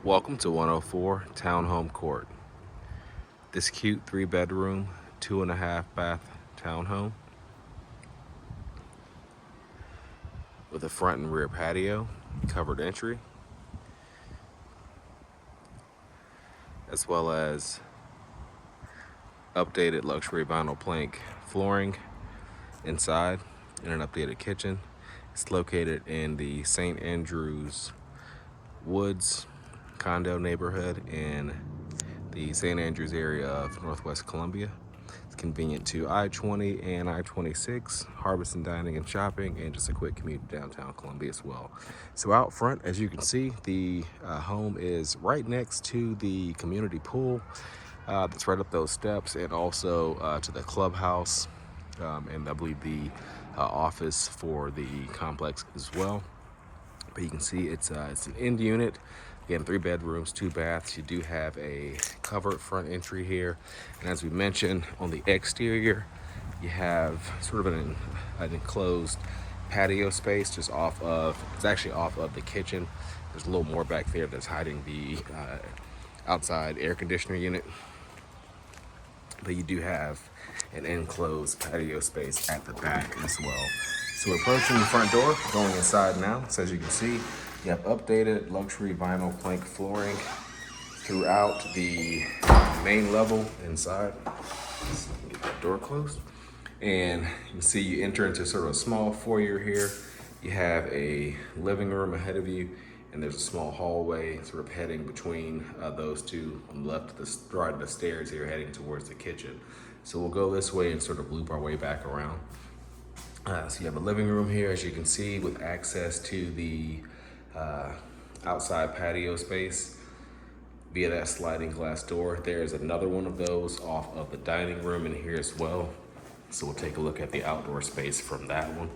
Welcome to 104 Townhome Court. This cute 3-bedroom, 2.5 bath townhome with a front and rear patio, covered entry, as well as updated luxury vinyl plank flooring inside and an updated kitchen. It's located in the St. Andrews Woods condo neighborhood in the St. Andrews area of Northwest Columbia. It's convenient to I-20 and I-26, Harbison dining and shopping, and just a quick commute to downtown Columbia as well. So out front, as you can see, the home is right next to the community pool that's right up those steps, and also to the clubhouse, and I believe the office for the complex as well. But you can see it's an end unit. Again, 3 bedrooms, 2 baths. You do have a covered front entry here. And as we mentioned, on the exterior, you have sort of an enclosed patio space just it's actually off of the kitchen. There's a little more back there that's hiding the outside air conditioner unit. But you do have an enclosed patio space at the back as well. So we're approaching the front door, going inside now. So as you can see, you have updated luxury vinyl plank flooring throughout the main level inside. Let's get that door closed. And you can see you enter into sort of a small foyer here. You have a living room ahead of you, and there's a small hallway sort of heading between those two. On the left, right of the stairs here heading towards the kitchen. So we'll go this way and sort of loop our way back around. So you have a living room here, as you can see, with access to the outside patio space via that sliding glass door. There's another one of those off of the dining room in here as well. So we'll take a look at the outdoor space from that one.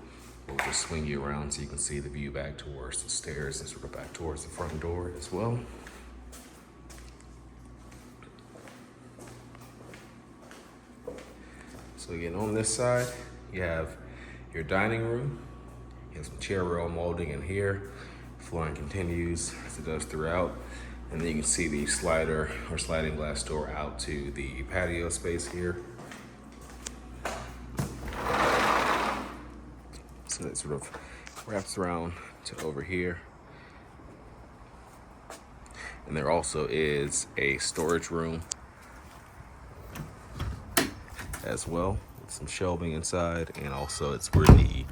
We'll just swing you around so you can see the view back towards the stairs and sort of back towards the front door as well. So again, on this side, you have your dining room. You have some chair rail molding in here. Flooring continues as it does throughout. And then you can see the slider or sliding glass door out to the patio space here. So that sort of wraps around to over here. And there also is a storage room as well, with some shelving inside, and also it's where I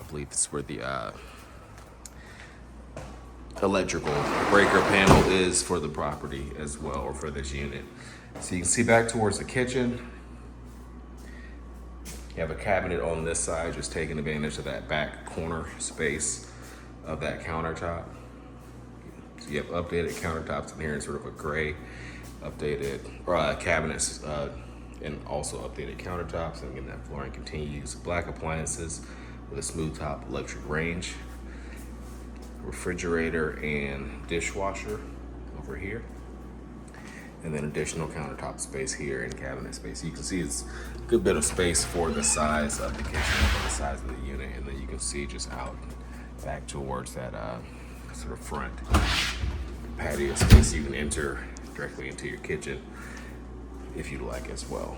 believe it's where the electrical breaker panel is for the property as well, or for this unit. So you can see back towards the kitchen. You have a cabinet on this side, just taking advantage of that back corner space of that countertop. So you have updated countertops in here in sort of a gray, updated cabinets, and also updated countertops. And again, that flooring continues. Black appliances with a smooth top electric range. Refrigerator and dishwasher over here. And then additional countertop space here and cabinet space. You can see it's a good bit of space for the size of the kitchen, for the size of the unit. And then you can see just out back towards that sort of front patio space. You can enter directly into your kitchen if you'd like as well.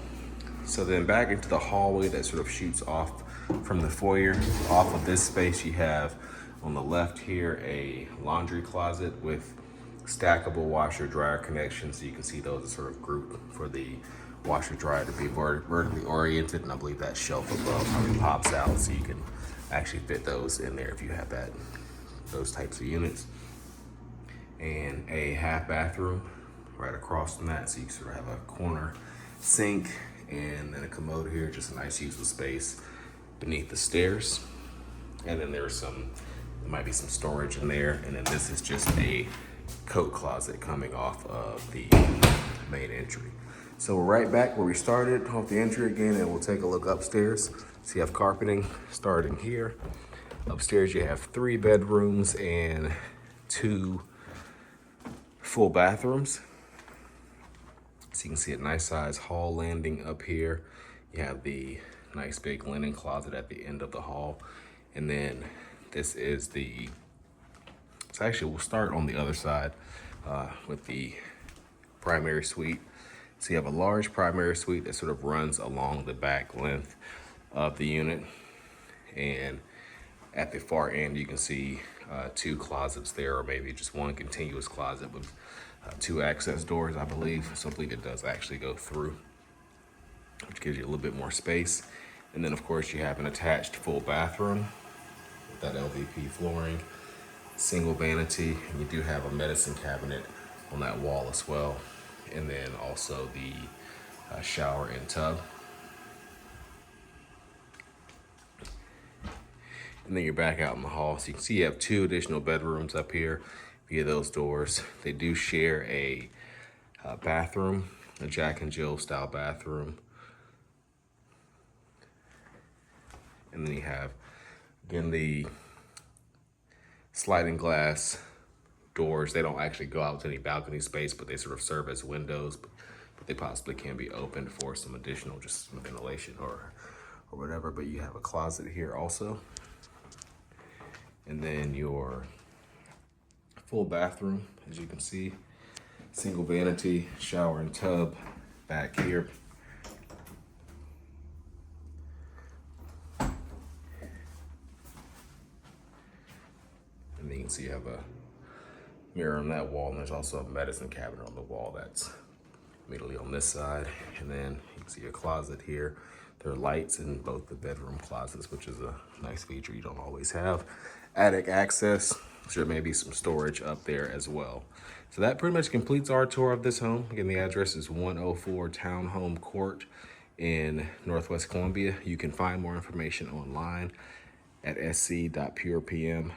So then back into the hallway that sort of shoots off from the foyer. Off of this space, you have on the left here a laundry closet with stackable washer dryer connections. So you can see those are sort of grouped for the washer dryer to be vertically oriented, and I believe that shelf above pops out, so you can actually fit those in there if you have those types of units. And a half bathroom right across from that, so you sort of have a corner sink and then a commode here, just a nice usable space beneath the stairs. And then there might be some storage in there, and then this is just a coat closet coming off of the main entry. So we're right back where we started off the entry again, and we'll take a look upstairs. So you have carpeting starting here. Upstairs you have 3 bedrooms and 2 full bathrooms. So you can see a nice size hall landing up here. You have the nice big linen closet at the end of the hall. And then this is so actually we'll start on the other side. with the primary suite. So you have a large primary suite that sort of runs along the back length of the unit. And at the far end, you can see 2 closets there, or maybe just one continuous closet with 2 access doors, I believe. So I believe it does actually go through, which gives you a little bit more space. And then of course you have an attached full bathroom with that LVP flooring, single vanity, and you do have a medicine cabinet on that wall as well. And then also the shower and tub. And then you're back out in the hall. So you can see you have 2 additional bedrooms up here via those doors. They do share a bathroom, a Jack and Jill style bathroom. And then you have, again, the sliding glass doors. They don't actually go out to any balcony space, but they sort of serve as windows, but they possibly can be opened for some additional just some ventilation or whatever. But you have a closet here also. And then your full bathroom, as you can see, single vanity, shower and tub back here. And then you can see you have a mirror on that wall, and there's also a medicine cabinet on the wall that's immediately on this side. And then you can see a closet here. There are lights in both the bedroom closets, which is a nice feature you don't always have. Attic access, so there may be some storage up there as well. So that pretty much completes our tour of this home. Again, the address is 104 Townhome Court in Northwest Columbia. You can find more information online at sc.purepm.co.